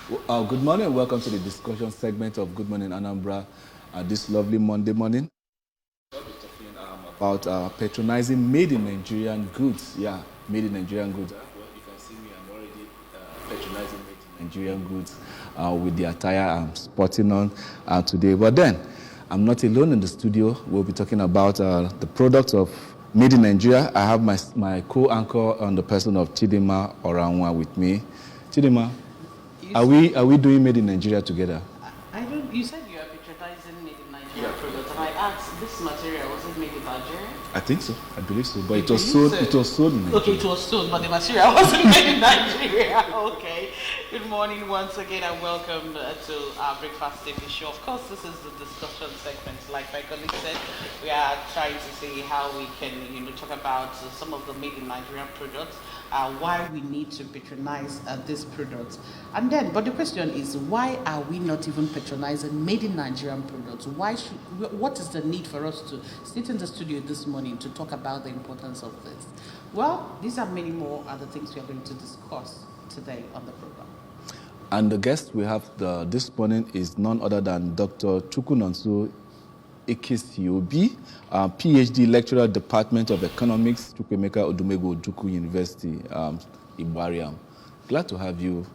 Good morning and welcome to the discussion segment of Good Morning Anambra this lovely Monday morning. We'll be talking about patronizing made in Nigerian goods. Yeah, made in Nigerian goods. Well, you can see me, I'm already patronizing made in Nigerian goods with the attire I'm sporting on today. But then, I'm not alone in the studio. We'll be talking about the products of made in Nigeria. I have my co-anchor on the person of Chidima Oranwa with me. Chidima, are we doing made in Nigeria together? I don't. You said you are patronizing made in Nigeria products, and I asked, this material was it made in Nigeria? I think so. I believe so. But it was sold. It was sold in Nigeria. Okay, it was sold, but the material wasn't made in Nigeria. Okay. Good morning once again, and welcome to our breakfast TV show. Of course, this is the discussion segment. Like my colleague said, we are trying to see how we can, talk about some of the made in Nigerian products. Why we need to patronize these products. And then, but the question is, why are we not even patronizing made in Nigerian products? What is the need for us to sit in the studio this morning to talk about the importance of this? Well, these are many more other things we are going to discuss today on the program. And the guest we have this morning is none other than Dr. Chukwunonso Ekesiobi, PhD lecturer, Department of Economics, Chukwemeka Odumegwu Ojukwu University, Igbariam. Glad to have you,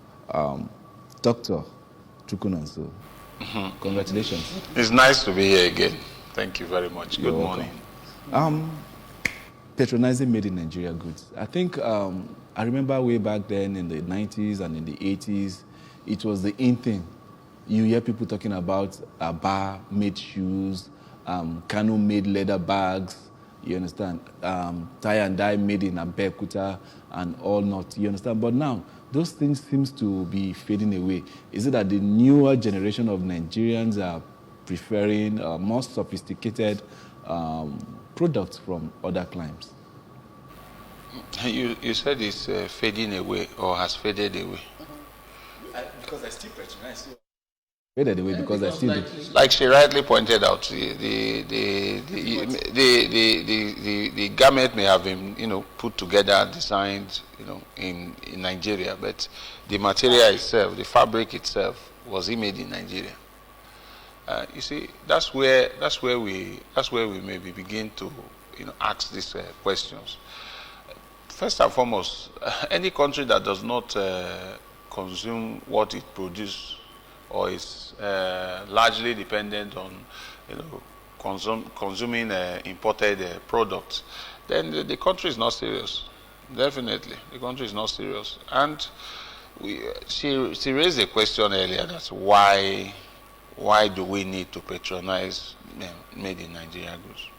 Dr. Chukwunonso. Congratulations. It's nice to be here again. Thank you very much. Good morning. Patronizing made in Nigeria goods. I think I remember way back then in the 90s and in the 80s, it was the in thing. You hear people talking about bar-made shoes, Kano-made leather bags, you understand? Tie and dye made in Abeokuta and all not, you understand? But now, those things seems to be fading away. Is it that the newer generation of Nigerians are preferring more sophisticated products from other climes? You said it's fading away or has faded away. Because I still patronize you. Faded away because I still do. Like she rightly pointed out, the garment may have been put together, designed in Nigeria, but the material itself, the fabric itself, was made in Nigeria. You see, that's where we maybe begin to ask these questions. First and foremost, any country that does not consume what it produces or is largely dependent on consuming imported products, then the country is not serious. Definitely, the country is not serious. And she raised a question earlier, that's why do we need to patronize made in Nigeria goods?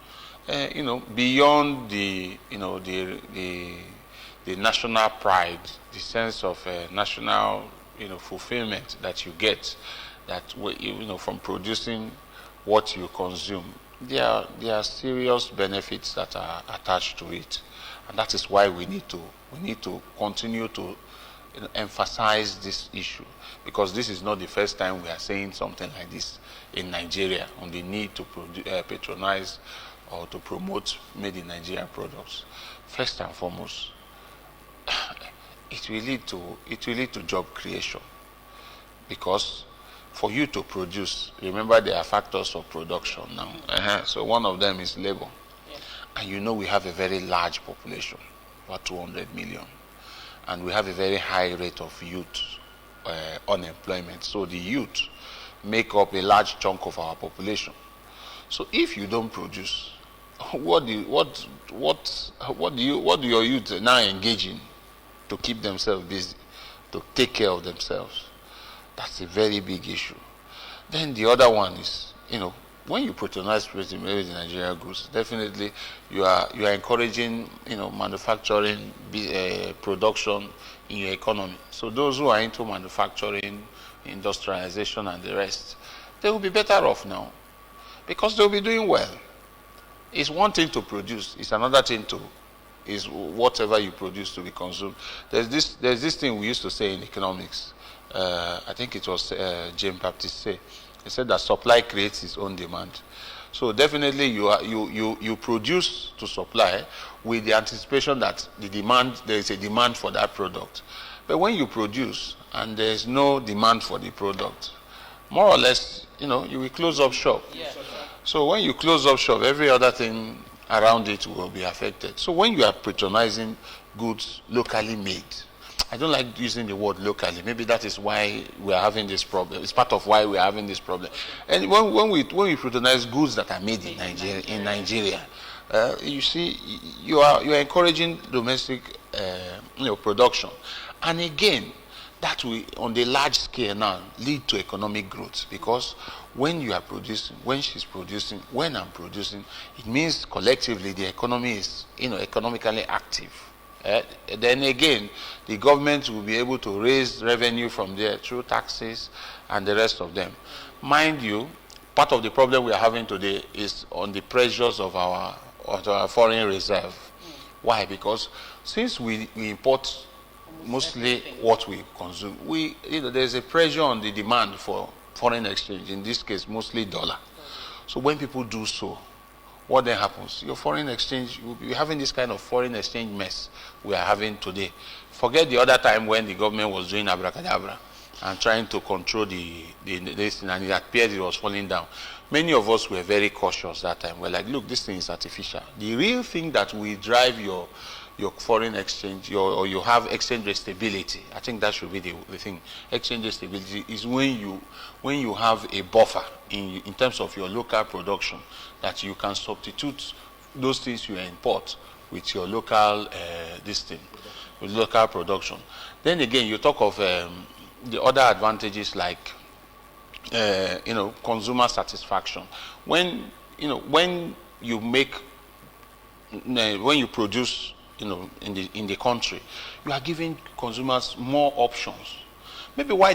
Beyond the national pride, the sense of national fulfillment that you get from producing what you consume, there are serious benefits that are attached to it, and that is why we need to continue to emphasize this issue, because this is not the first time we are saying something like this in Nigeria on the need to patronize or to promote made in Nigeria products. First and foremost, it will lead to job creation, because for you to produce, remember there are factors of production now. So one of them is labor. Yeah. And we have a very large population, about 200 million. And we have a very high rate of youth unemployment. So the youth make up a large chunk of our population. So if you don't produce, what do your youth now engage in to keep themselves busy, to take care of themselves? That's a very big issue. Then the other one is, when you patronize made in Nigeria goods, definitely you are encouraging, manufacturing, production in your economy. So those who are into manufacturing, industrialization, and the rest, they will be better off now, because they will be doing well. It's one thing to produce; it's another thing is whatever you produce to be consumed. There's this thing we used to say in economics. I think it was James Baptist say. He said that supply creates its own demand. So definitely you produce to supply with the anticipation that there is a demand for that product. But when you produce and there's no demand for the product, more or less, you will close up shop. Yeah. So when you close up shop, every other thing around it will be affected. So when you are patronizing goods locally made, I don't like using the word locally. Maybe that is why we are having this problem. It's part of why we are having this problem. And when we patronize goods that are made in Nigeria, you see, you are encouraging domestic production, and again, that will, on the large scale now, lead to economic growth, because when you are producing, when she's producing, when I'm producing, it means collectively the economy is economically active. Then again, the government will be able to raise revenue from there through taxes and the rest of them. Mind you, part of the problem we are having today is on the pressures of our foreign reserve. Why? Because since we import mostly what we consume, there's a pressure on the demand for foreign exchange, in this case mostly dollar. So when people do so, what then happens? Your foreign exchange, you'll be having this kind of foreign exchange mess we are having today. Forget the other time when the government was doing abracadabra and trying to control this thing, and it appeared it was falling down. Many of us were very cautious that time. We're like, look, this thing is artificial. The real thing that will drive your foreign exchange, or you have exchange rate stability, I think that should be the thing. Exchange rate stability is when you have a buffer in terms of your local production, that you can substitute those things you import with your local with local production. Then again, you talk of the other advantages like consumer satisfaction. When you make, when you produce, in the country, you are giving consumers more options. Maybe why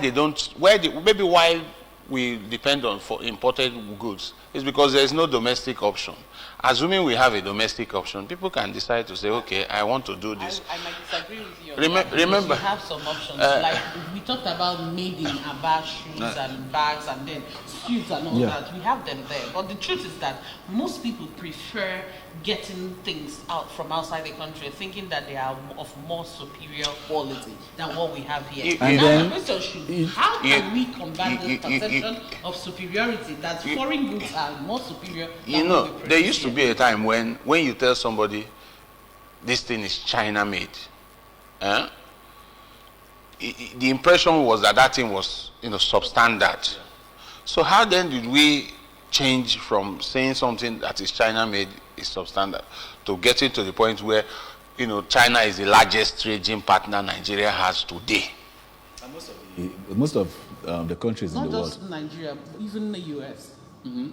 we depend on for imported goods is because there is no domestic option. Assuming we have a domestic option, people can decide to say, okay, I want to do this. I might disagree with you. Remember, we have some options. Like we talked about made in Aba shoes and bags and then suits and all that. We have them there. But the truth is that most people prefer getting things out from outside the country, thinking that they are of more superior quality than what we have here. And now then, the question should, how can we combat this perception of superiority that foreign goods are more superior than what we produce there used to here? be a time when you tell somebody this thing is China made, the impression was that thing was substandard. So how then did we change from saying something that is China made is substandard to getting to the point where China is the largest trading partner Nigeria has today? And most of the countries in the Not world. just Nigeria, even the US.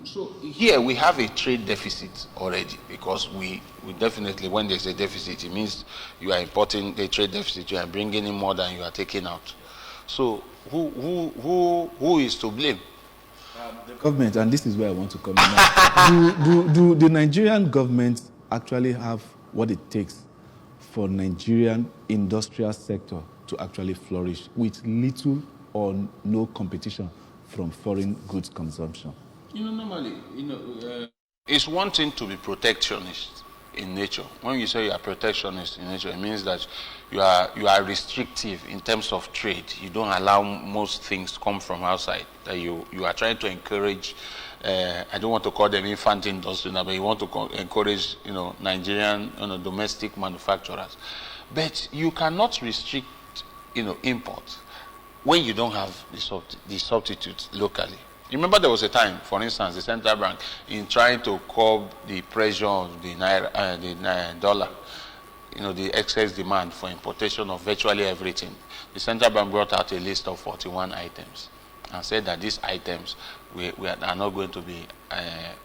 So here we have a trade deficit already, because we definitely, when there's a deficit, it means you are importing a trade deficit, you are bringing in more than you are taking out. So who is to blame? The government, and this is where I want to come in now. do the Nigerian government actually have what it takes for Nigerian industrial sector to actually flourish with little or no competition from foreign goods consumption? Normally, it's one thing to be protectionist in nature. When you say you are protectionist in nature, it means that you are restrictive in terms of trade. You don't allow most things to come from outside. That you are trying to encourage. I don't want to call them infant industry now, but you want to encourage Nigerian domestic manufacturers. But you cannot restrict import when you don't have the substitutes locally. Remember, there was a time, for instance, the central bank, in trying to curb the pressure of the dollar, the excess demand for importation of virtually everything. The central bank brought out a list of 41 items and said that these items are not going to be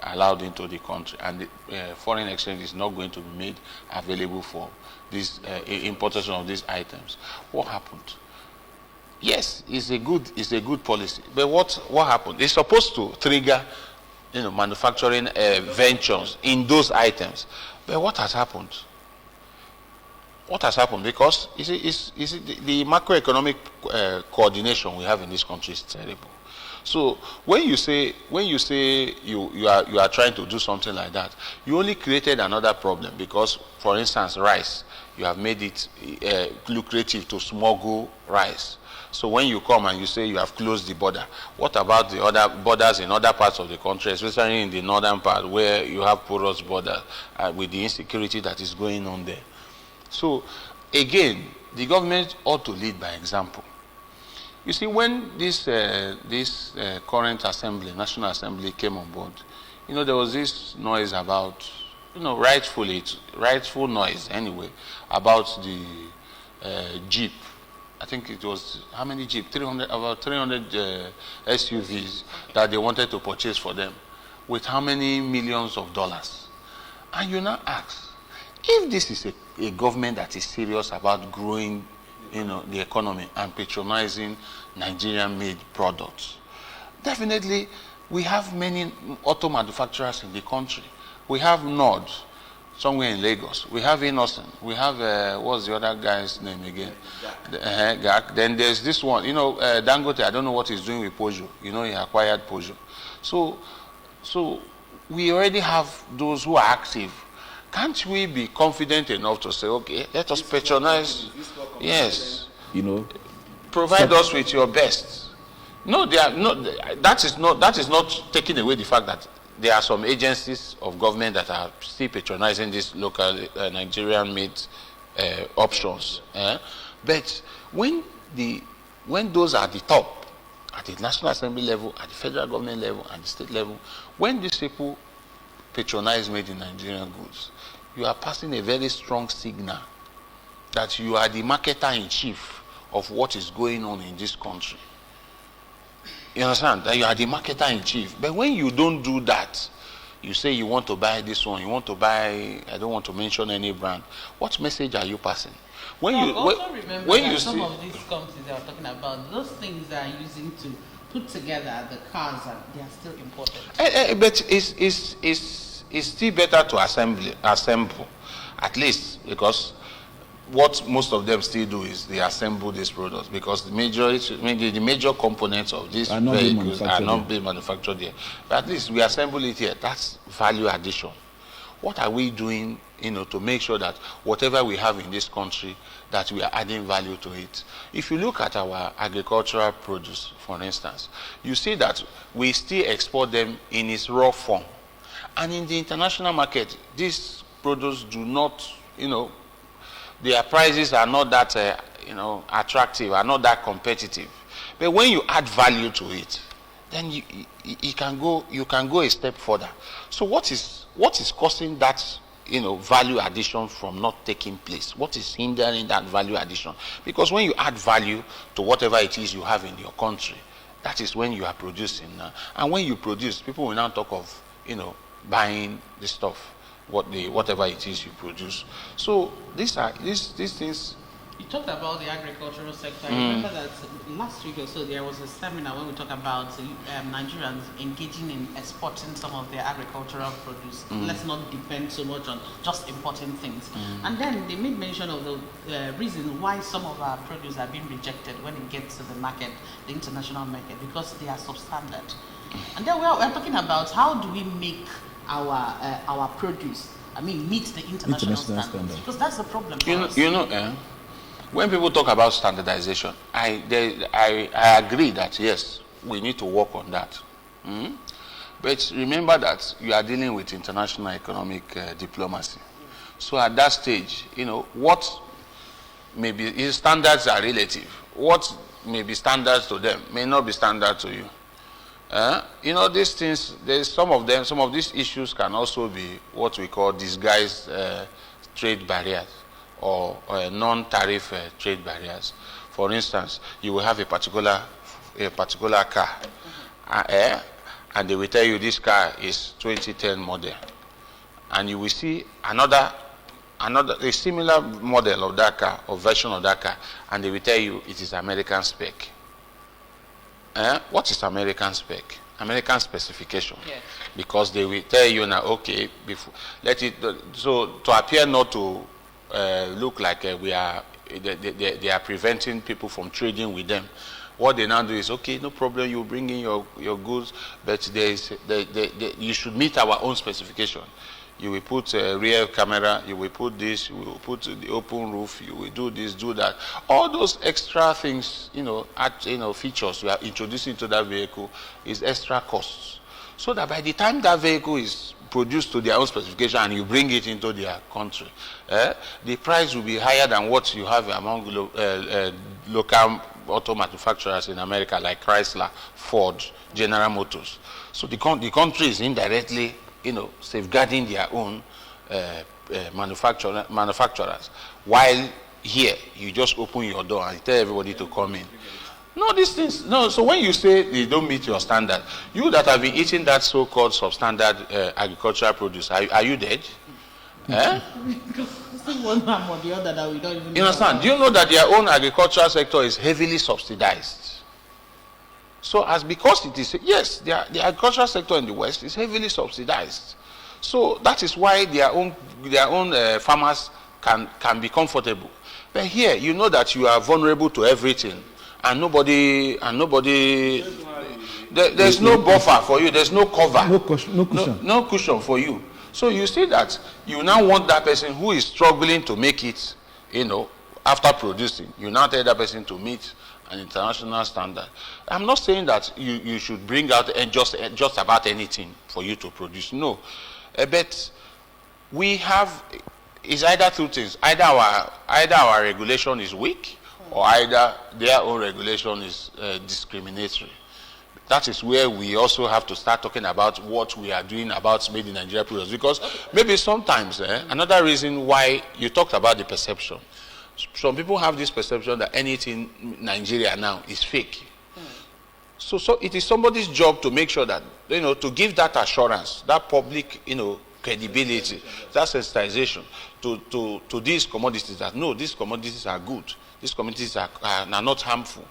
allowed into the country, and the foreign exchange is not going to be made available for this importation of these items. What happened? Yes, it's a good policy. But what happened? It's supposed to trigger, manufacturing ventures in those items. But what has happened? What has happened? Because the macroeconomic coordination we have in this country is terrible. So when you say you are trying to do something like that, you only created another problem. Because, for instance, rice. you have made it lucrative to smuggle rice. So when you come and you say you have closed the border, what about the other borders in other parts of the country, especially in the northern part where you have porous borders with the insecurity that is going on there? So again, the government ought to lead by example. You see, when this current assembly, National Assembly, came on board, there was this noise about, rightful noise anyway, about the Jeep. I think it was, how many Jeep? About 300 SUVs that they wanted to purchase for them, with how many millions of dollars? And you now ask, if this is a government that is serious about growing, the economy and patronizing Nigerian-made products, definitely we have many auto manufacturers in the country. We have Nord, somewhere in Lagos. We have Innocent. We have, what's the other guy's name again? Gak. Then there's this one, Dangote, I don't know what he's doing with Peugeot. He acquired Peugeot. So we already have those who are active. Can't we be confident enough to say, okay, let us patronize? Yes. Provide us with your best. No, they are not. That is not taking away the fact that there are some agencies of government that are still patronizing these local Nigerian-made options. But when those are the top, at the National Assembly level, at the federal government level, and the state level, when these people patronize made in Nigerian goods, you are passing a very strong signal that you are the marketer in chief of what is going on in this country. You understand? That you are the marketer in chief. But when you don't do that, you say you want to buy this one, you want to buy, I don't want to mention any brand. What message are you passing? When some of these companies they are talking about, those things they are using to put together the cars, they are still important. But it's still better to assemble, at least, because what most of them still do is they assemble these products, because the major components of these vehicles are not being manufactured here. But at least we assemble it here. That's value addition. What are we doing, to make sure that whatever we have in this country, that we are adding value to it? If you look at our agricultural produce, for instance, you see that we still export them in its raw form. And in the international market, these produce do not, their prices are not that, attractive, are not that competitive. But when you add value to it, then you can go a step further. So what is causing that, value addition from not taking place? What is hindering that value addition? Because when you add value to whatever it is you have in your country, that is when you are producing. And when you produce, people will now talk of, buying the stuff, whatever it is you produce. So these things. You talked about the agricultural sector. I remember that last week or so there was a seminar when we talked about Nigerians engaging in exporting some of their agricultural produce. Let's not depend so much on just importing things. And then they made mention of the reason why some of our produce are being rejected when it gets to the market, the international market, because they are substandard. And then we're talking about how do we make our produce, meet the international standards, because that's the problem. When people talk about standardization, I agree that yes, we need to work on that. But remember that you are dealing with international economic diplomacy. So at that stage, what maybe standards are relative. What may be standards to them may not be standard to you. These things, some of these issues can also be what we call disguised trade barriers or non-tariff trade barriers. For instance, you will have a particular car, and they will tell you this car is 2010 model, and you will see a similar model of that car or version of that car, and they will tell you it is American spec. What is American spec? American specification. Yes. Because they will tell you now, okay, so to appear not to look like they are preventing people from trading with them. What they now do is, okay, no problem, you bring in your goods, but you should meet our own specification. you will put a rear camera, you will put this, you will put the open roof, you will do this, do that. All those extra things, features you are introducing to that vehicle is extra costs. So that by the time that vehicle is produced to their own specification and you bring it into their country, the price will be higher than what you have among local auto manufacturers in America like Chrysler, Ford, General Motors. So the country is indirectly, safeguarding their own manufacturers. While here, you just open your door and tell everybody to come in. No, these things, no. So when you say they don't meet your standard, you that have been eating that so-called substandard agricultural produce, are you dead? One arm or the other that we don't even You understand? Do you know that their own agricultural sector is heavily subsidized? So because it is, yes, the agricultural sector in the West is heavily subsidized. So that is why their own farmers can be comfortable. But here, you know that you are vulnerable to everything, and there's no buffer for you. There's no cover. No cushion. No cushion for you. So you see that you now want that person who is struggling to make it, after producing, you now tell that person to meet an international standard. I'm not saying that you should bring out just about anything for you to produce. No. But we have, it's either two things. Either our regulation is weak, or either their own regulation is discriminatory. That is where we also have to start talking about what we are doing about made in Nigeria products. Because maybe sometimes, another reason why you talked about the perception. Some people have this perception that anything in Nigeria now is fake. So it is somebody's job to make sure that, to give that assurance, that public, credibility, that sensitization to these commodities, that no, these commodities are good. These commodities are not harmful.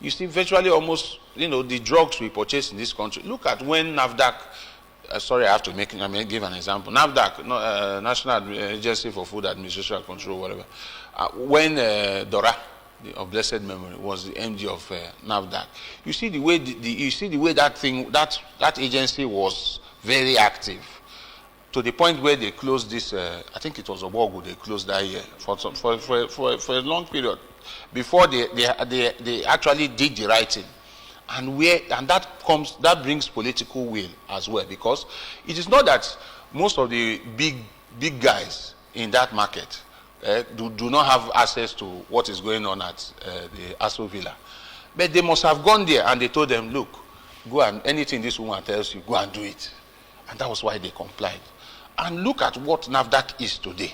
You see, virtually almost, the drugs we purchase in this country. Look at when NAFDAC, sorry, I have to give an example. NAFDAC, National Agency for Food Administration and Control, whatever. When Dora, of blessed memory, was the MD of NAFDAC, you see the way that agency was very active, to the point where they closed this. I think it was Obogu. They closed that year for a long period before they actually did the right thing. And that brings political will as well, because it is not that most of the big guys in that market do not have access to what is going on at the Aso Villa, but they must have gone there and they told them, look, go and anything this woman tells you, go and do it. And that was why they complied. And look at what NAFDAC is today.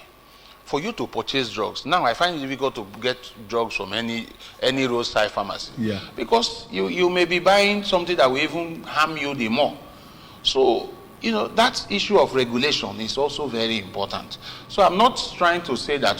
For you to purchase drugs, now I find it difficult to get drugs from any roadside pharmacy. Yeah. Because you may be buying something that will even harm you the more. So, that issue of regulation is also very important. So I'm not trying to say that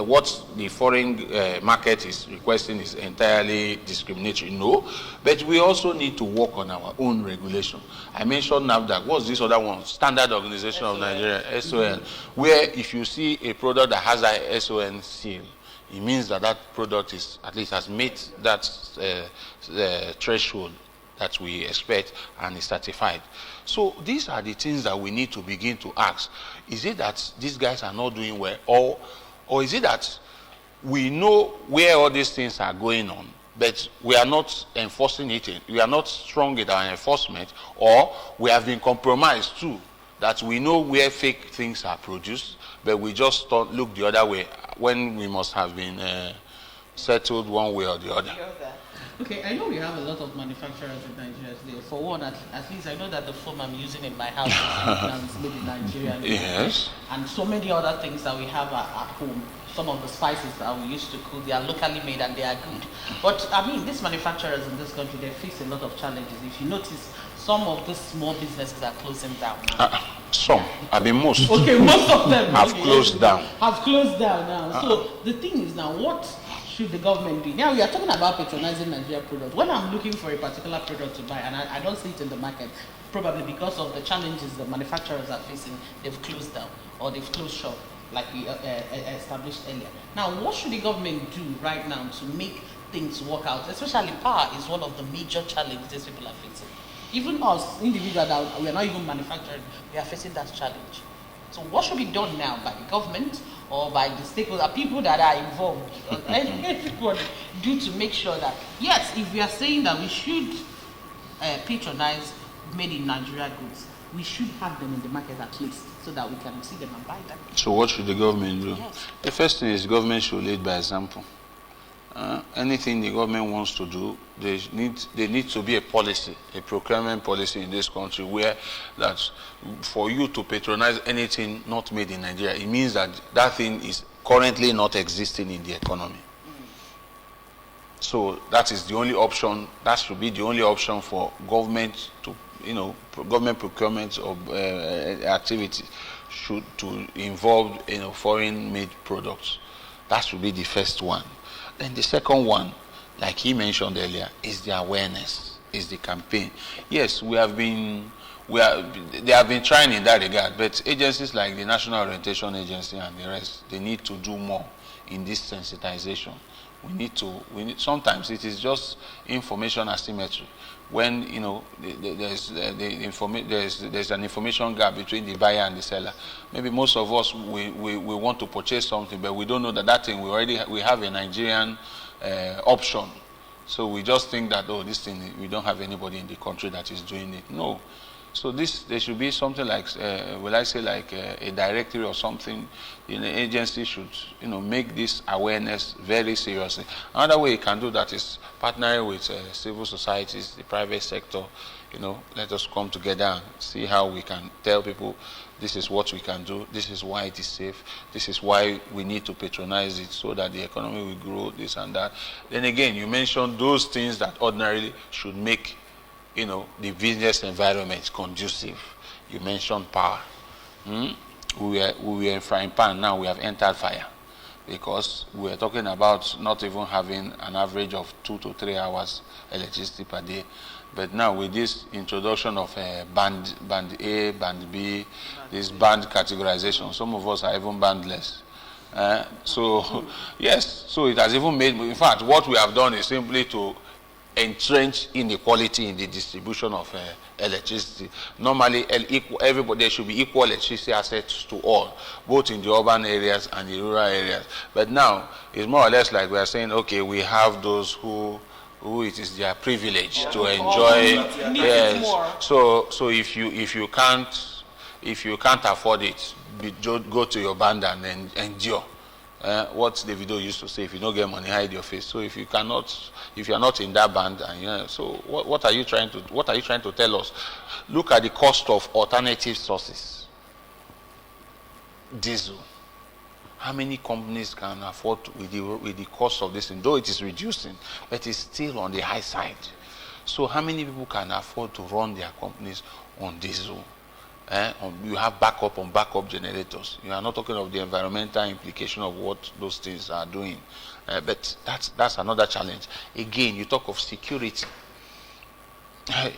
what the foreign market is requesting is entirely discriminatory. No, but we also need to work on our own regulation. I mentioned NAFDAC. What's this other one? Standard Organization of Nigeria, SON, where if you see a product that has a SON seal, it means that product is at least has met that threshold that we expect and is certified. So these are the things that we need to begin to ask. Is it that these guys are not doing well, or is it that we know where all these things are going on, but we are not enforcing it, we are not strong in our enforcement, or we have been compromised too, that we know where fake things are produced, but we just don't look the other way when we must have been settled one way or the other. Okay, I know we have a lot of manufacturers in Nigeria today. For one, at least I know that the foam I'm using in my house is made in Nigeria. Yes. And so many other things that we have at home. Some of the spices that we used to cook, they are locally made and they are good. But these manufacturers in this country, they face a lot of challenges. If you notice, some of these small businesses are closing down now. Some, most. Okay, most of them have closed down. Have closed down now. So the thing is now, what should the government do? Now we are talking about patronizing Nigeria products. When I'm looking for a particular product to buy and I don't see it in the market, probably because of the challenges the manufacturers are facing, they've closed down or they've closed shop, like we established earlier. Now, what should the government do right now to make things work out? Especially power is one of the major challenges these people are facing. Even us, individuals, that we are not even manufacturing, we are facing that challenge. So what should be done now by the government or by the stakeholders, people that are involved, everybody, do to make sure that, yes, if we are saying that we should patronize made in Nigeria goods, we should have them in the market at least, so that we can see them and buy them. So what should the government do? Yes. The first thing is the government should lead by example. Anything the government wants to do, there need to be a policy, a procurement policy in this country where that for you to patronize anything not made in Nigeria, it means that that thing is currently not existing in the economy. So that is the only option. That should be the only option for government to, government procurement of activity should to involve foreign-made products. That should be the first one. Then the second one, like he mentioned earlier, is the awareness, is the campaign. Yes, they have been trying in that regard, but agencies like the National Orientation Agency and the rest, they need to do more in this sensitization. Sometimes it is just information asymmetry. When there's an information gap between the buyer and the seller. Maybe most of us we want to purchase something, but we don't know that thing we have a Nigerian option. So we just think that, oh, this thing, we don't have anybody in the country that is doing it. No. So there should be something like, a directory or something. The agency should, make this awareness very seriously. Another way you can do that is partnering with civil societies, the private sector. Let us come together and see how we can tell people this is what we can do, this is why it is safe, this is why we need to patronize it so that the economy will grow, this and that. Then again, you mentioned those things that ordinarily should make the business environment conducive. You mentioned power. We were in frying pan, now we have entered fire. Because we are talking about not even having an average of 2 to 3 hours electricity per day. But now with this introduction of band A, band B, this band categorization, some of us are even bandless. So yes, so it has even made, in fact, what we have done is simply to entrench inequality in the distribution of electricity. Normally, there should be equal electricity access to all, both in the urban areas and the rural areas. But now, it's more or less like we are saying, okay, we have those who it is their privilege to enjoy. Yes. So if you can't afford it, go to your band and endure. What Davido used to say: if you don't get money, hide your face. So if you are not in that band, and so what are you trying to tell us? Look at the cost of alternative sources. Diesel. How many companies can afford with the cost of this thing? Though it is reducing, but it's still on the high side. So how many people can afford to run their companies on diesel? You have backup on backup generators. You are not talking of the environmental implication of what those things are doing. But that's another challenge. Again, you talk of security.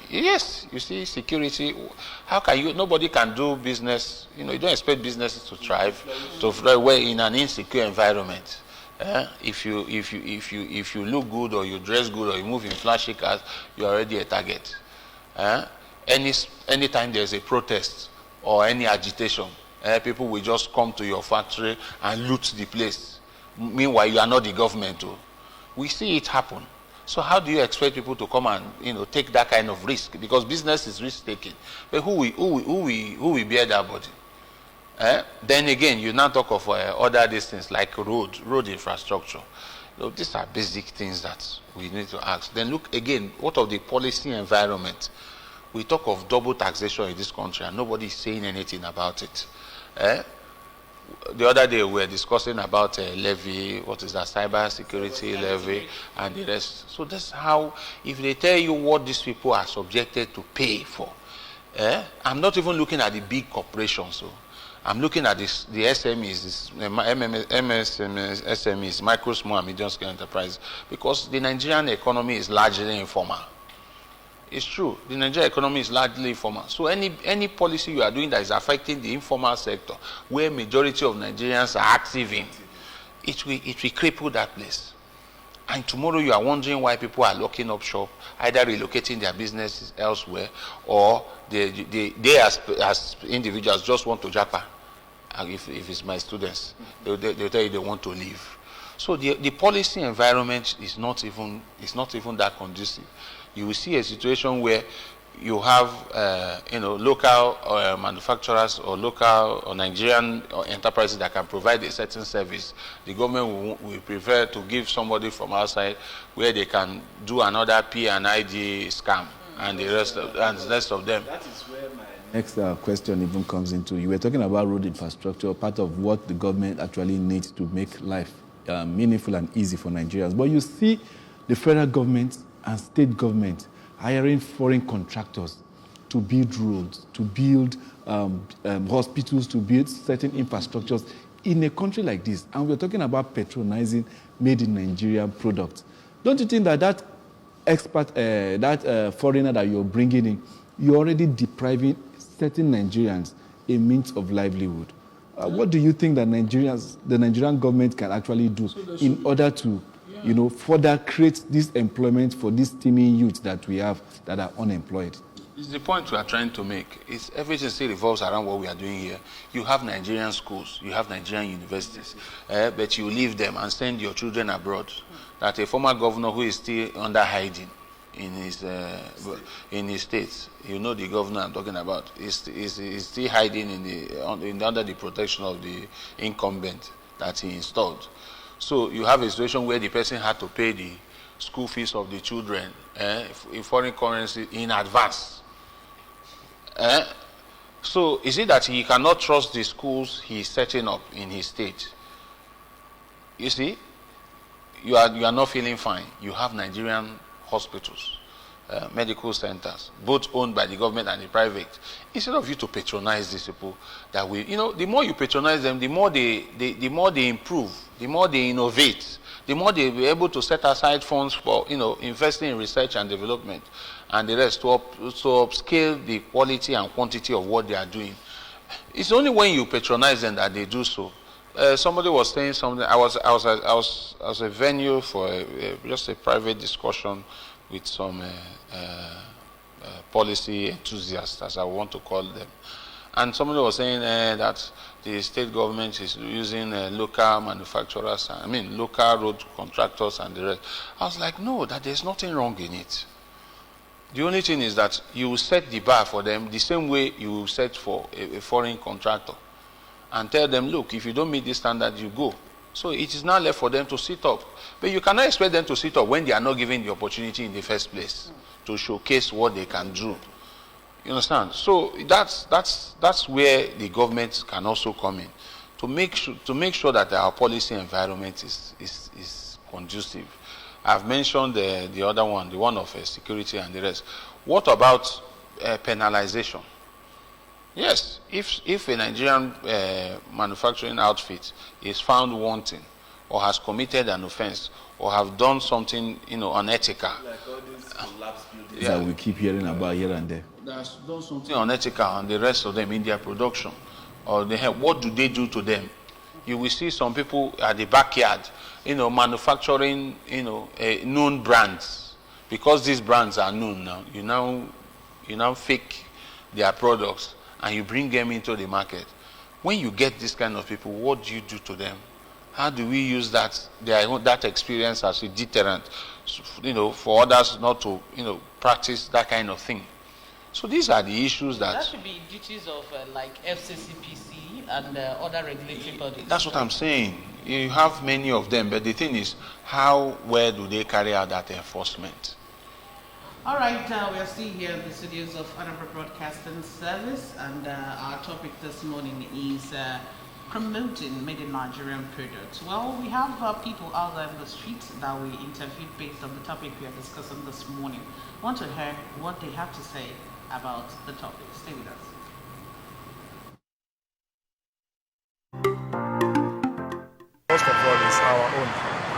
Yes, you see, security. How can you? Nobody can do business. You don't expect businesses to thrive well in an insecure environment. If you look good or you dress good or you move in flashy cars, you're already a target. Anytime there's a protest or any agitation, people will just come to your factory and loot the place. Meanwhile, you are not the government. We see it happen. So how do you expect people to come and take that kind of risk? Because business is risk taking. But who will bear that body? Then again, you now talk of other things like road infrastructure. These are basic things that we need to ask. Then look again, what of the policy environment? We talk of double taxation in this country and nobody is saying anything about it. The other day we were discussing about levy, what is that, cyber security levy and the rest. So that's how, if they tell you what these people are subjected to pay for, I'm not even looking at the big corporations. So I'm looking at the SMEs, SMEs, micro, small and medium scale enterprises, because the Nigerian economy is largely informal. It's true. The Nigerian economy is largely informal. So any policy you are doing that is affecting the informal sector, where majority of Nigerians are active in, it will cripple that place. And tomorrow you are wondering why people are locking up shop, either relocating their businesses elsewhere, or they as individuals just want to japa. if it's my students, they'll tell you they want to leave. So the policy environment is not even that conducive. You will see a situation where you have local manufacturers or local or Nigerian enterprises that can provide a certain service. The government will prefer to give somebody from outside where they can do another P&ID scam and the rest of them. That is where my next question even comes into. You were talking about road infrastructure, part of what the government actually needs to make life meaningful and easy for Nigerians. But you see the federal government and state government hiring foreign contractors to build roads, to build hospitals, to build certain infrastructures in a country like this. And we're talking about patronizing made in Nigeria products. Don't you think that foreigner that you're bringing in, you're already depriving certain Nigerians a means of livelihood? What do you think that the Nigerian government can actually do in order to further create this employment for these teeming youths that we have that are unemployed? It's the point we are trying to make. Everything still revolves around what we are doing here. You have Nigerian schools, you have Nigerian universities, but you leave them and send your children abroad. That a former governor who is still under hiding in his states, the governor I'm talking about, is still hiding under the protection of the incumbent that he installed. So you have a situation where the person had to pay the school fees of the children in foreign currency in advance. So is it that he cannot trust the schools he's setting up in his state? You see, you are not feeling fine. You have Nigerian hospitals, medical centers, both owned by the government and the private. Instead of you to patronize these people, that we, the more you patronize them, the more they improve, the more they innovate, the more they'll be able to set aside funds for, investing in research and development and the rest to upscale the quality and quantity of what they are doing. It's only when you patronize them that they do so. Somebody was saying something. I was a venue for just a private discussion with some policy enthusiasts, as I want to call them, and somebody was saying that the state government is using local manufacturers, local road contractors and the rest. I was like, no, that there's nothing wrong in it. The only thing is that you will set the bar for them the same way you will set for a foreign contractor, and tell them, look, if you don't meet this standard, you go. So it is now left for them to sit up. But you cannot expect them to sit up when they are not given the opportunity in the first place to showcase what they can do. You understand? So that's where the government can also come in to make sure that our policy environment is conducive. I've mentioned the other one, the one of security and the rest. What about penalization? Yes, if a Nigerian manufacturing outfit is found wanting or has committed an offense or have done something unethical, like all these collapsed buildings that we keep hearing about here and there, that's done something unethical and the rest of them in their production, or they have, what do they do to them? You will see some people at the backyard, manufacturing, known brands, because these brands are known now. You now fake their products and you bring them into the market. When you get this kind of people, what do you do to them? How do we use that experience as a deterrent, for others not to, practice that kind of thing? So these are the issues that should be duties of like FCCPC and other regulatory bodies. That's what I'm saying. You have many of them, but the thing is, where do they carry out that enforcement? All right, we are still here in the studios of Anambra Broadcasting Service, and our topic this morning is promoting made in Nigerian products. Well, we have people out there in the streets that we interviewed based on the topic we are discussing this morning. I want to hear what they have to say about the topic. Stay with us. First of all, it's our own,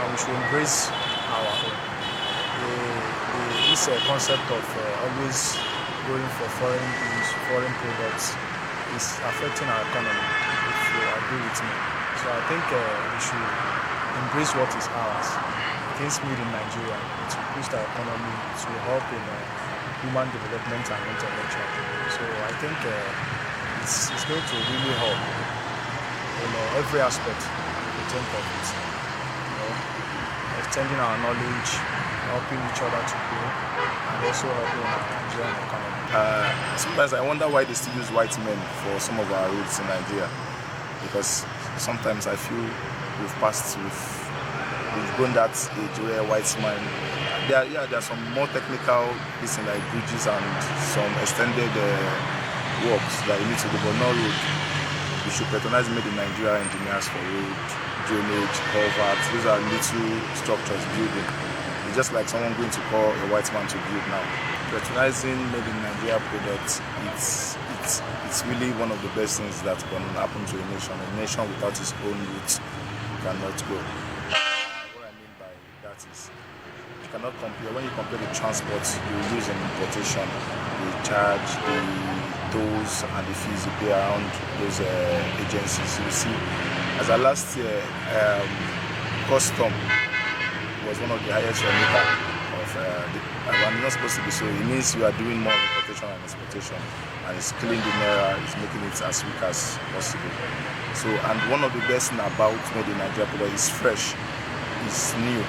and we should embrace our own. This concept of always going for foreign products is affecting our economy, if you agree with me. So I think we should embrace what is ours. Things made in Nigeria, it will boost our economy, it will help in human development and intellectual. So I think it's going to really help every aspect we think of it. Extending our knowledge, helping each other to grow, and also helping our Nigerian economy. Sometimes I wonder why they still use white men for some of our roads in Nigeria, because sometimes I feel we've gone that age where white men. There are some more technical things like bridges and some extended works that you need to do, but not road. We should patronize made in Nigeria engineers for road, drainage, culverts. These are little structures building. It's just like someone going to call a white man to build now. Patronizing made in Nigeria products, it's really one of the best things that can happen to a nation. A nation without its own roots cannot grow. What I mean by that is, you cannot compare. When you compare the transport you use in importation, the charge, the tolls and the fees you pay around those agencies. You see, as of last year, custom was one of the highest emitter of and it's not supposed to be so. It means you are doing more importation and exportation, and it's killing the naira, it's making it as weak as possible. So, and one of the best things about made in Nigeria product is fresh, it's new.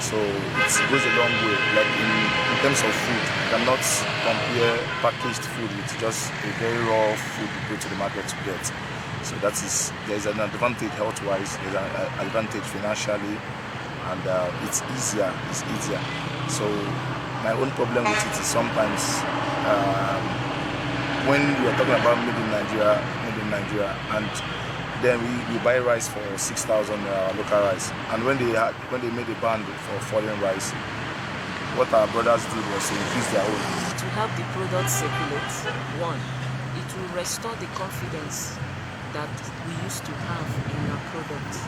So it goes a long way. Like in terms of food, you cannot compare packaged food with just a very raw food you go to the market to get. So there's an advantage health-wise, there's an advantage financially, and it's easier. So my own problem with it is sometimes when we are talking about made in Nigeria, and then we buy rice for 6,000 local rice, and when they made a ban for foreign rice, what our brothers did was to increase their own. To have the product circulate, one, it will restore the confidence that we used to have in our products.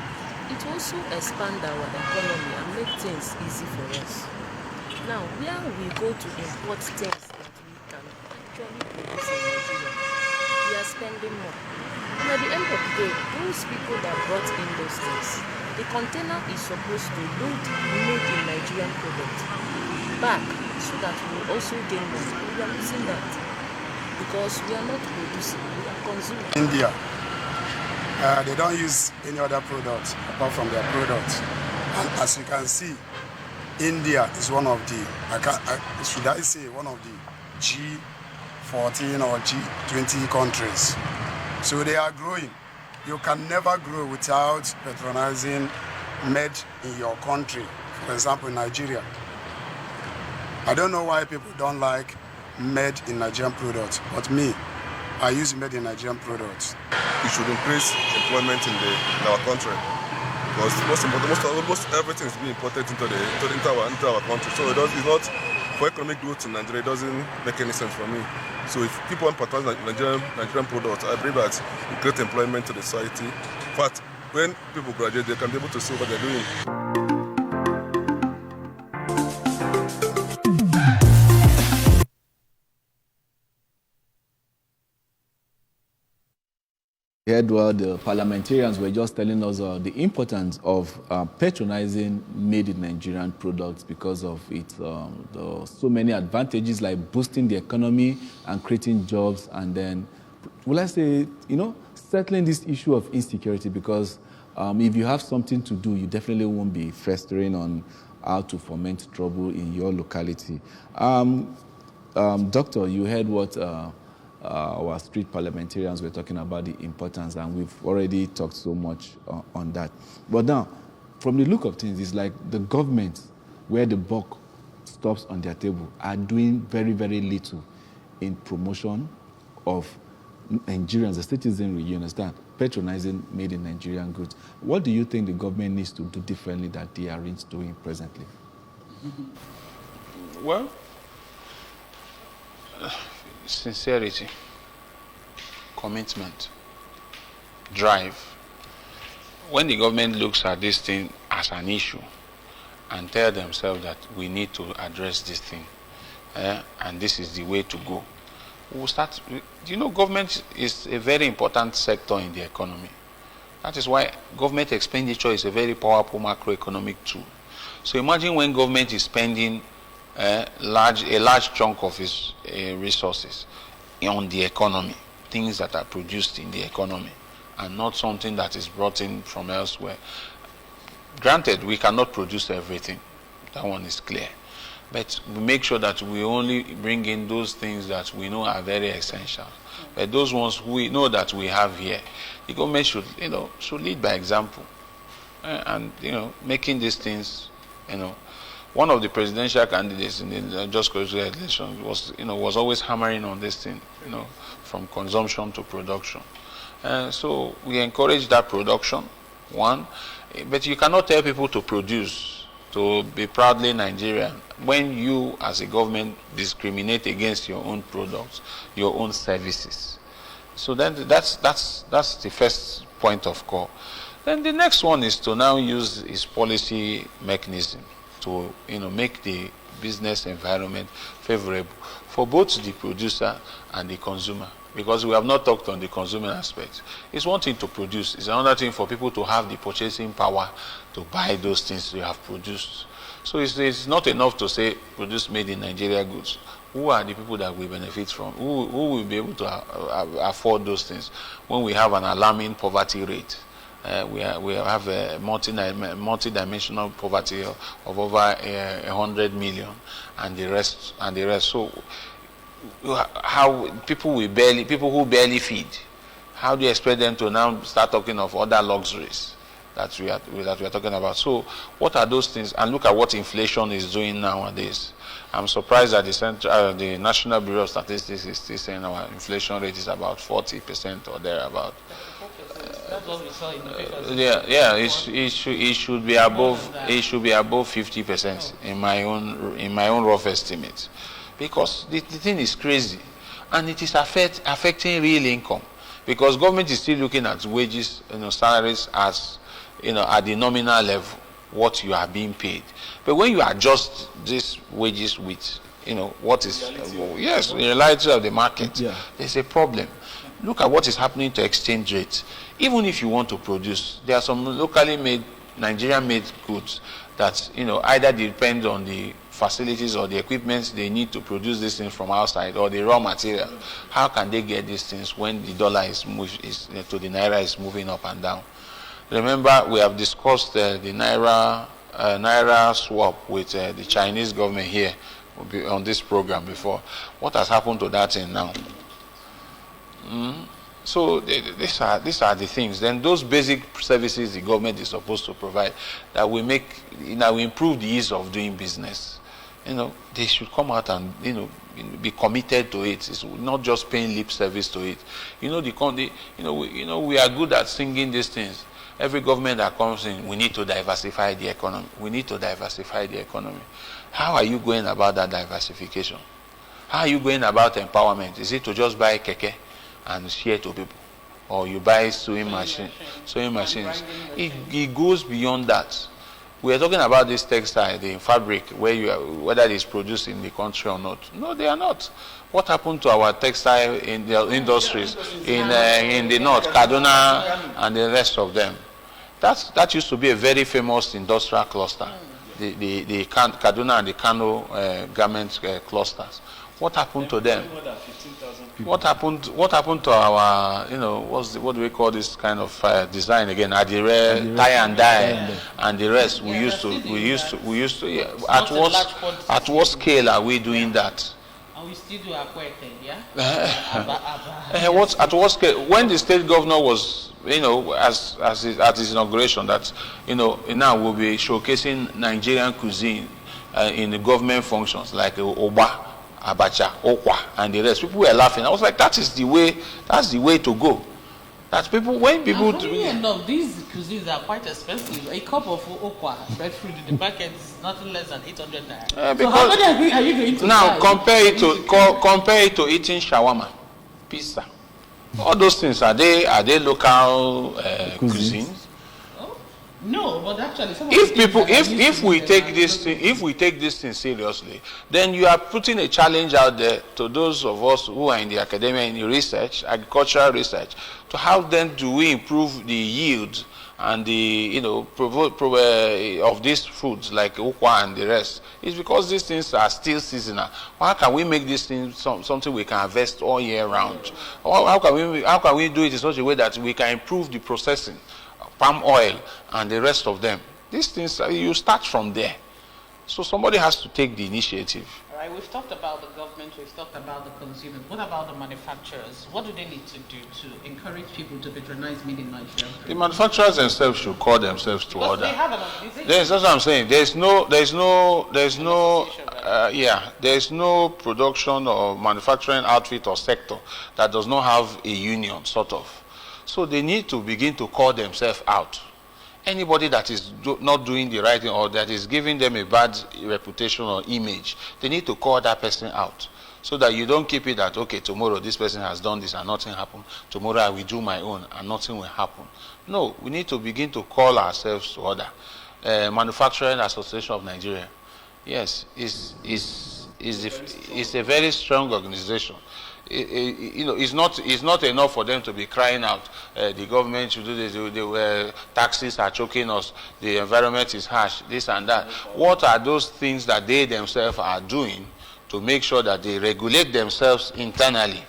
It will also expand our economy and make things easy for us. Now, where we go to import things that we can actually produce in Nigeria, we are spending more. And at the end of the day, those people that brought in those things, the container is supposed to load made in Nigerian product back so that we will also gain money. We are losing that because we are not producing, we are consuming. India, they don't use any other product apart from their product. And as you can see, India is one of the, one of the G14 or G20 countries. So they are growing. You can never grow without patronizing made in your country. For example, in Nigeria. I don't know why people don't like made in Nigerian products, but me, I use made in Nigerian products. It should increase employment in our country, because almost everything is being imported into our country. So it's not for economic growth in Nigeria. It doesn't make any sense for me. So if people want to patronize Nigerian products, I believe that it creates employment to the society. In fact, when people graduate, they can be able to see what they're doing. Edward, the parliamentarians were just telling us the importance of patronizing made in Nigerian products because of its so many advantages like boosting the economy and creating jobs, and then, will I say, settling this issue of insecurity, because if you have something to do, you definitely won't be festering on how to foment trouble in your locality. Doctor, you heard what our street parliamentarians were talking about, the importance, and we've already talked so much on that. But now, from the look of things, it's like the government, where the buck stops on their table, are doing very, very little in promotion of Nigerians, the citizenry, you understand, patronizing made in Nigerian goods. What do you think the government needs to do differently that they aren't doing presently? Well, sincerity, commitment, drive. When the government looks at this thing as an issue and tell themselves that we need to address this thing, and this is the way to go, we'll start. Government is a very important sector in the economy. That is why government expenditure is a very powerful macroeconomic tool. So imagine when government is spending a large chunk of its resources on the economy, things that are produced in the economy, and not something that is brought in from elsewhere. Granted, we cannot produce everything. That one is clear. But we make sure that we only bring in those things that we know are very essential. But those ones we know that we have here, the government should, should lead by example. And, making these things, one of the presidential candidates in the just concluded election was always hammering on this thing, from consumption to production. So we encourage that production, one, but you cannot tell people to produce, to be proudly Nigerian, when you as a government discriminate against your own products, your own services. So then that's the first point of call. Then the next one is to now use its policy mechanism to make the business environment favorable for both the producer and the consumer. Because we have not talked on the consumer aspect. It's one thing to produce. It's another thing for people to have the purchasing power to buy those things you have produced. So it's not enough to say produce made in Nigeria goods. Who are the people that will benefit from? Who will be able to afford those things when we have an alarming poverty rate? We have a multi-dimensional poverty of over 100 million, and the rest. So, how people who barely feed, how do you expect them to now start talking of other luxuries that we are talking about? So, what are those things? And look at what inflation is doing nowadays. I'm surprised that the National Bureau of Statistics is still saying our inflation rate is about 40% or thereabout. That's what we saw in the papers. It should be above. It should be above 50% in my own rough estimate, because the thing is crazy, and it is affecting real income, because government is still looking at wages, salaries as at the nominal level what you are being paid. But when you adjust these wages with what is the reality of the market, there's a problem. Look at what is happening to exchange rates. Even if you want to produce, there are some locally made, Nigerian-made goods that either depend on the facilities or the equipment they need to produce these things from outside, or the raw material. How can they get these things when the dollar to the naira is moving up and down? Remember, we have discussed the naira swap with the Chinese government here on this program before. What has happened to that thing now? So these are the things. Then those basic services the government is supposed to provide that will will improve the ease of doing business. They should come out and be committed to it. It's not just paying lip service to it. We are good at singing these things. Every government that comes in, we need to diversify the economy. We need to diversify the economy. How are you going about that diversification? How are you going about empowerment? Is it to just buy keke and share to people, or you buy sewing machines? It goes beyond that. We are talking about this textile, the fabric, whether it is produced in the country or not. No, they are not. What happened to our textile in the industries in the north, Kaduna and the rest of them? That used to be a very famous industrial cluster, the Kaduna and the Kano garment clusters. What happened to them? What happened to our, what do we call this kind of design again? Adire, tie and dye, and the rest. We used to. At what scale are we doing that? And we still do aquatic, yeah? At what scale? When the state governor was, at his inauguration, that, now we'll be showcasing Nigerian cuisine in the government functions, like Oba, Abacha, Okwa, and the rest. People were laughing. I was like, that's the way to go. That's when people enough, these cuisines are quite expensive. A cup of okwa, breadfruit in the market is nothing less than 800 naira. So how many are you going to now buy? compare it to eating shawarma, pizza. All those things, are they local cuisines? No, but actually, if we take this thing seriously, then you are putting a challenge out there to those of us who are in the academia, in the research, agricultural research, to how then do we improve the yield and the of these foods like ukwa and the rest, is because these things are still seasonal. How can we make these things something we can harvest all year round? Or how can we do it in such a way that we can improve the processing, palm oil and the rest of them? These things, you start from there. So somebody has to take the initiative. All right, we've talked about the government, we've talked about the consumers. What about the manufacturers? What do they need to do to encourage people to patronize made in Nigeria? The manufacturers themselves should call themselves to order. They have an organization. Yes, that's what I'm saying. There's no production or manufacturing outfit or sector that does not have a union, sort of. So they need to begin to call themselves out. Anybody that is not doing the right thing or that is giving them a bad reputation or image, they need to call that person out, so that you don't keep it that, okay, tomorrow this person has done this and nothing happened. Tomorrow I will do my own and nothing will happen. No, we need to begin to call ourselves to order. Manufacturing Association of Nigeria, yes, is a very strong organization. It's not enough for them to be crying out, the government should do this, the taxes are choking us, the environment is harsh, this and that. What are those things that they themselves are doing to make sure that they regulate themselves internally,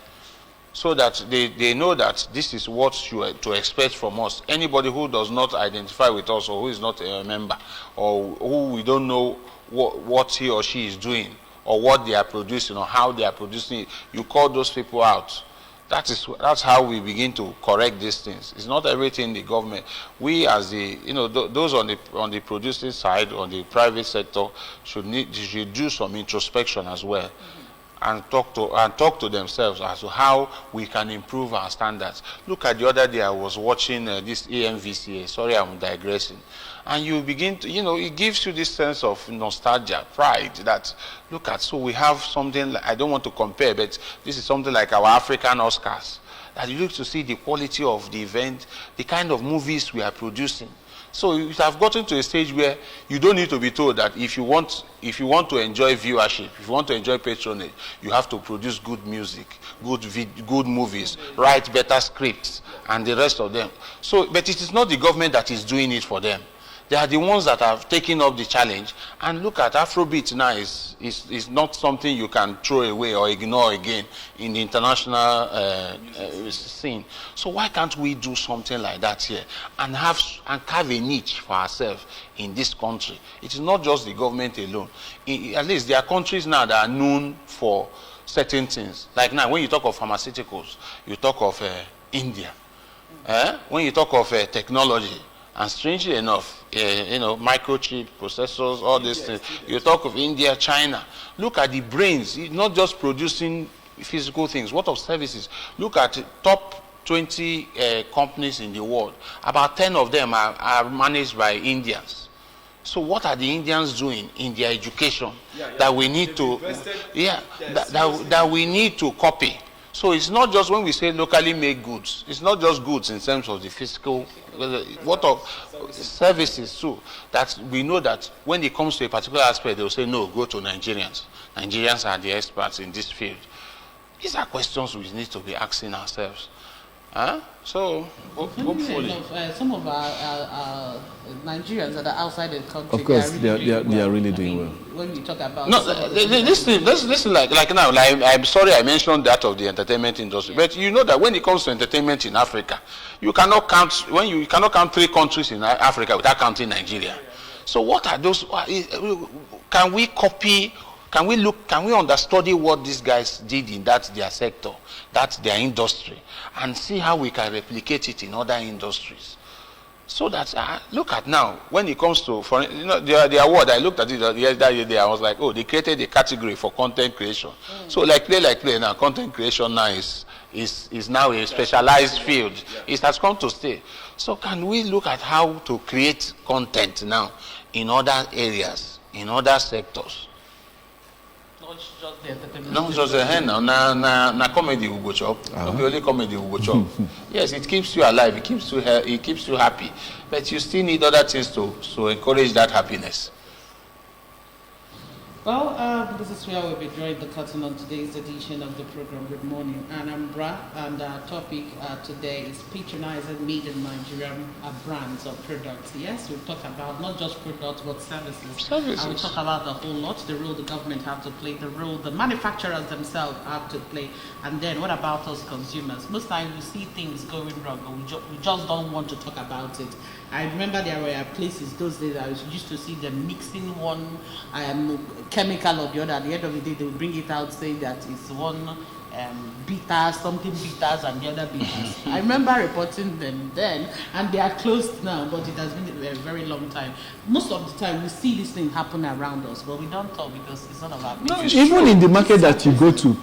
so that they know that this is what you are to expect from us? Anybody who does not identify with us, or who is not a member, or who we don't know what he or she is doing, or what they are producing, or how they are producing it, you call those people out. That's how we begin to correct these things. It's not everything the government. We, as the those on the producing side, on the private sector, should do some introspection as well, and talk to themselves as to how we can improve our standards. Look, at the other day I was watching this AMVCA. Sorry, I'm digressing. And you begin to, it gives you this sense of nostalgia, pride, that, look at, so we have something, I don't want to compare, but this is something like our African Oscars, that you look to see the quality of the event, the kind of movies we are producing. So you have gotten to a stage where you don't need to be told that if you want to enjoy viewership, if you want to enjoy patronage, you have to produce good music, good movies, write better scripts, and the rest of them. So, but it is not the government that is doing it for them. They are the ones that have taken up the challenge. And look at Afrobeat now is not something you can throw away or ignore again in the international scene. So why can't we do something like that here and carve a niche for ourselves in this country? It is not just the government alone. At least there are countries now that are known for certain things. Like now, when you talk of pharmaceuticals, you talk of India. When you talk of technology, and strangely enough, microchip, processors, all these things. You talk of India, China. Look at the brains. It's not just producing physical things. What of services? Look at top 20 companies in the world. About 10 of them are managed by Indians. So what are the Indians doing in their education that we need to, that we need to copy? So it's not just when we say locally made goods, it's not just goods in terms of the physical, what of services too, that we know that when it comes to a particular aspect, they'll say, no, go to Nigerians. Nigerians are the experts in this field. These are questions we need to be asking ourselves. So, hopefully. Some of our Nigerians that are outside the country, of course, they are really doing well. When we talk about listen, like now, I'm sorry I mentioned that of the entertainment industry, but you know that when it comes to entertainment in Africa, you cannot count 3 countries in Africa without counting Nigeria. So what are those? Can we copy? Can we understudy what these guys did in their sector, their industry, and see how we can replicate it in other industries? So that, look at now, when it comes to, the award, I looked at it the other day, I was like, oh, they created a category for content creation. So like play now, content creation now is now a specialized field. It has come to stay. So can we look at how to create content now in other areas, in other sectors? Not just the hand now. Na comedy will go chop. Only comedy will go chop. Yes, it keeps you alive. It keeps you happy. But you still need other things to encourage that happiness. Well, this is where we'll be drawing the curtain on today's edition of the program. Good morning, Anambra. And our topic today is patronizing made in Nigerian brands or products. Yes, we'll talk about not just products but services. And we'll talk about the whole lot, the role the government have to play, the role the manufacturers themselves have to play. And then what about us consumers? Most times we see things going wrong, but we just don't want to talk about it. I remember there were places those days I used to see them mixing one chemical or the other. At the end of the day, they would bring it out saying that it's one bitters, something bitters and the other bitters. I remember reporting them then, and they are closed now, but it has been a very long time. Most of the time, we see this thing happen around us, but we don't talk because it's not about business. Even in the market that you go to,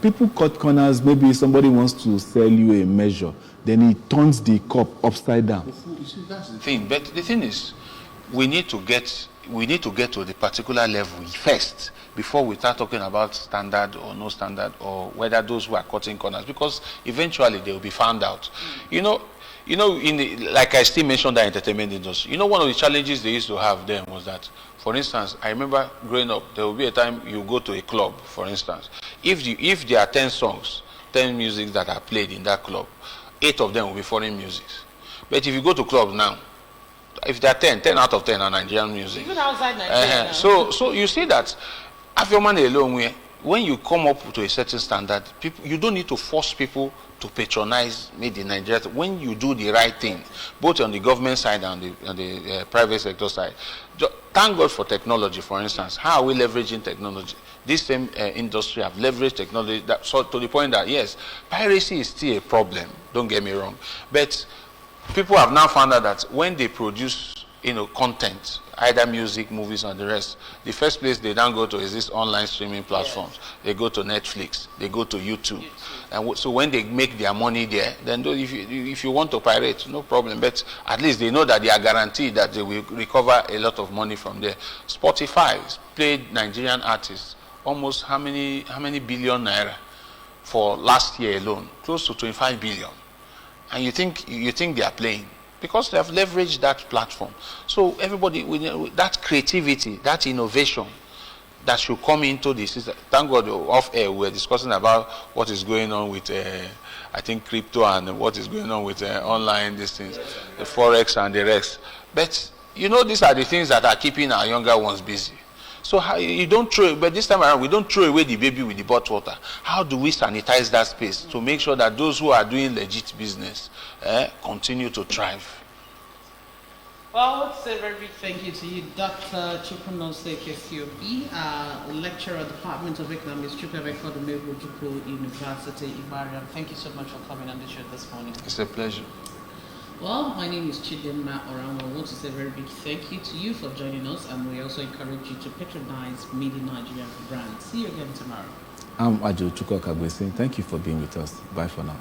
people cut corners. Maybe somebody wants to sell you a measure, then he turns the cup upside down. You see, that's the thing. But the thing is, we need to get to the particular level first before we start talking about standard or no standard or whether those who are cutting corners, because eventually they will be found out. You know, like I still mentioned, the entertainment industry. You know, one of the challenges they used to have then was that, for instance, I remember growing up, there will be a time you go to a club, for instance. If there are 10 songs, 10 music that are played in that club, 8 of them will be foreign music. But if you go to clubs now, if there are 10 out of 10 are Nigerian music. Even outside Nigeria. So you see that after money alone, when you come up to a certain standard, you don't need to force people to patronize made in Nigeria. When you do the right thing, both on the government side and on the private sector side, thank God for technology. For instance, how are we leveraging technology? This same industry have leveraged technology so to the point that yes, piracy is still a problem. Don't get me wrong, but people have now found out that when they produce, content, either music, movies, and the rest, the first place they then go to is this online streaming platforms. Yes. They go to Netflix, they go to YouTube. And so when they make their money there, then if you want to pirate, no problem. But at least they know that they are guaranteed that they will recover a lot of money from there. Spotify played Nigerian artists almost how many billion naira for last year alone? Close to 25 billion. And you think they are playing because they have leveraged that platform. So everybody, that creativity, that innovation that should come into this system. Thank God, off air we were discussing about what is going on with I think crypto and what is going on with online these things, the forex and the rest. But these are the things that are keeping our younger ones busy. So you don't throw, but this time around we don't throw away the baby with the bathwater. How do we sanitize that space to make sure that those who are doing legit business continue to thrive? Well, let's say a very big thank you to you, Dr. Chukwunose Kesiobi, lecturer at the Department of Economics, Chukwuemeka Odumegwu University, Ibadan. Thank you so much for coming on the show this morning. It's a pleasure. Well, my name is Chidinma Oranwa. I want to say a very big thank you to you for joining us, and we also encourage you to patronize Made in Nigeria brands. See you again tomorrow. I'm Ajo Chukwuka. Thank you for being with us. Bye for now.